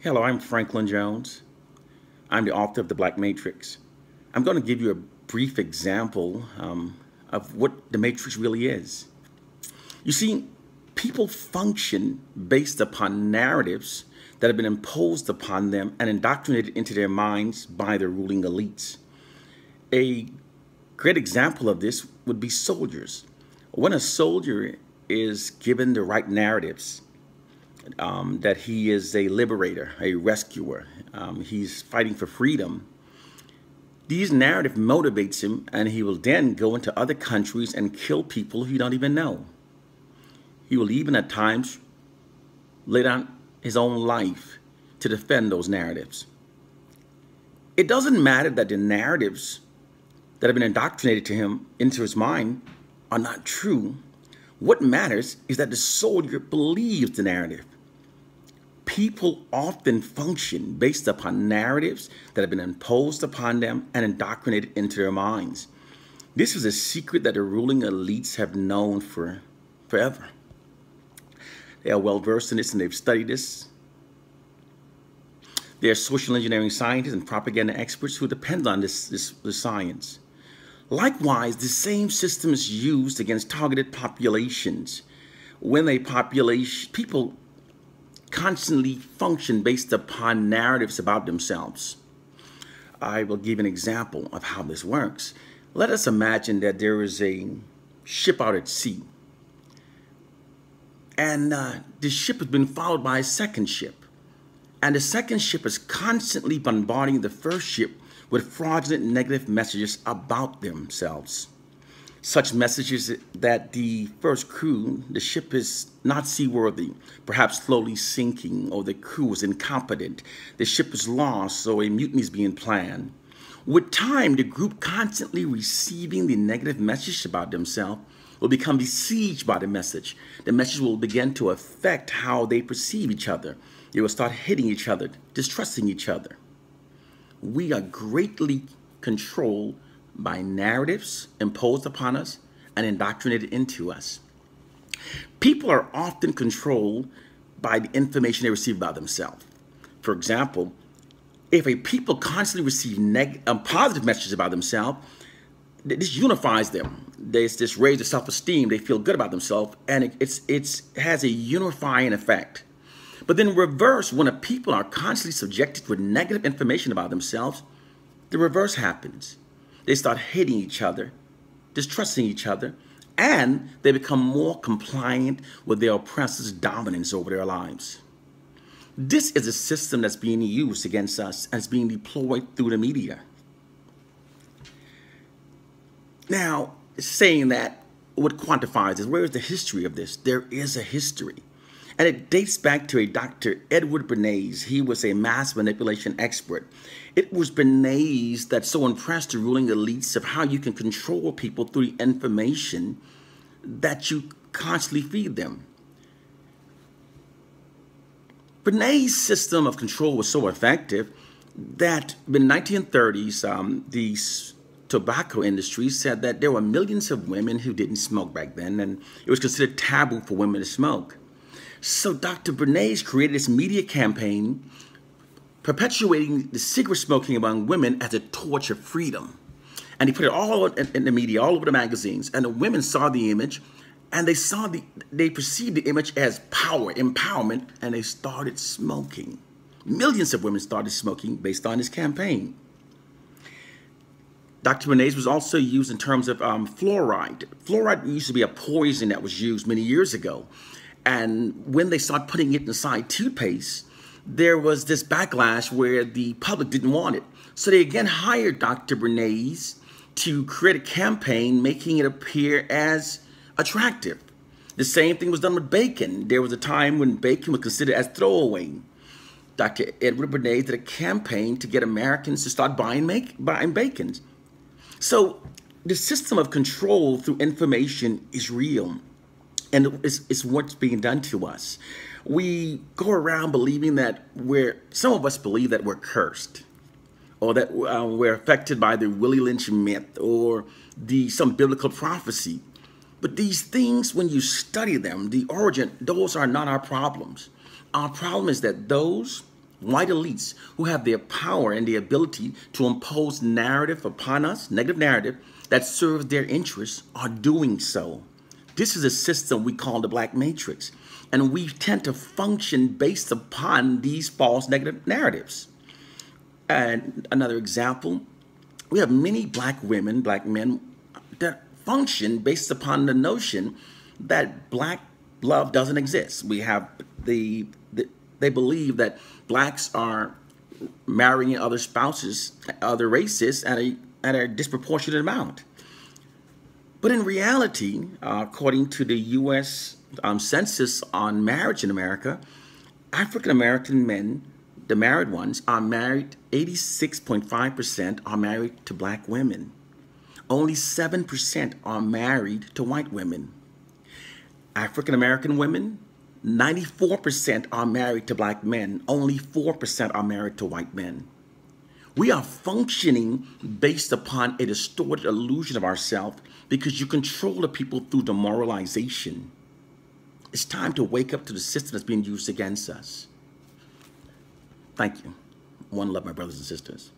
Hello, I'm Franklin Jones. I'm the author of The Black Matrix. I'm going to give you a brief example of what the Matrix really is. You see, people function based upon narratives that have been imposed upon them and indoctrinated into their minds by the ruling elites. A great example of this would be soldiers. When a soldier is given the right narratives, that he is a liberator, a rescuer, he's fighting for freedom, these narrative motivates him, and he will then go into other countries and kill people who you don't even know. He will even at times lay down his own life to defend those narratives. It doesn't matter that the narratives that have been indoctrinated to him into his mind are not true. What matters is that the soldier believes the narrative. People often function based upon narratives that have been imposed upon them and indoctrinated into their minds. This is a secret that the ruling elites have known for forever. They are well versed in this and they've studied this. They are social engineering scientists and propaganda experts who depend on this science. Likewise, the same system is used against targeted populations. When people constantly function based upon narratives about themselves. I will give an example of how this works. Let us imagine that there is a ship out at sea, and the ship has been followed by a second ship, and the second ship is constantly bombarding the first ship with fraudulent negative messages about themselves. Such messages that the first crew, the ship is not seaworthy, perhaps slowly sinking, or the crew is incompetent, the ship is lost, or a mutiny is being planned. With time, the group constantly receiving the negative message about themselves will become besieged by the message. The message will begin to affect how they perceive each other. They will start hitting each other, distrusting each other. We are greatly controlled by narratives imposed upon us and indoctrinated into us. People are often controlled by the information they receive about themselves. For example, if a people constantly receive positive messages about themselves, this unifies them. There's this raise of self-esteem. They feel good about themselves, and it has a unifying effect. But then reverse, when a people are constantly subjected with negative information about themselves, the reverse happens. They start hating each other, distrusting each other, and they become more compliant with their oppressor's dominance over their lives. This is a system that's being used against us and is being deployed through the media. Now, saying that, what quantifies this? Where is the history of this? There is a history. And it dates back to a Dr. Edward Bernays. He was a mass manipulation expert. It was Bernays that so impressed the ruling elites of how you can control people through the information that you constantly feed them. Bernays' system of control was so effective that in the 1930s, the tobacco industry said that there were millions of women who didn't smoke back then, and it was considered taboo for women to smoke. So Dr. Bernays created this media campaign perpetuating the cigarette smoking among women as a torch of freedom. And he put it all in the media, all over the magazines. And the women saw the image, and they perceived the image as power, empowerment, and they started smoking. Millions of women started smoking based on this campaign. Dr. Bernays was also used in terms of fluoride. Fluoride used to be a poison that was used many years ago. And when they started putting it inside toothpaste, there was this backlash where the public didn't want it. So they again hired Dr. Bernays to create a campaign making it appear as attractive. The same thing was done with bacon. There was a time when bacon was considered as throwaway. Dr. Edward Bernays did a campaign to get Americans to start buying bacon. So the system of control through information is real. And it's what's being done to us. We go around believing that some of us believe that we're cursed, or that we're affected by the Willie Lynch myth or some biblical prophecy. But these things, when you study them, the origin, those are not our problems. Our problem is that those White elites who have the power and the ability to impose narrative upon us, negative narrative, that serves their interests are doing so. This is a system we call the Black Matrix, and we tend to function based upon these false negative narratives. And another example, we have many Black women, Black men that function based upon the notion that Black love doesn't exist. We have they believe that Blacks are marrying other spouses, other races at a disproportionate amount. But in reality, according to the U.S. Census on marriage in America, African American men, the married ones, are married, 86.5% are married to Black women. Only 7% are married to white women. African American women, 94% are married to Black men. Only 4% are married to white men. We are functioning based upon a distorted illusion of ourselves because you control the people through demoralization. It's time to wake up to the system that's being used against us. Thank you. One love, my brothers and sisters.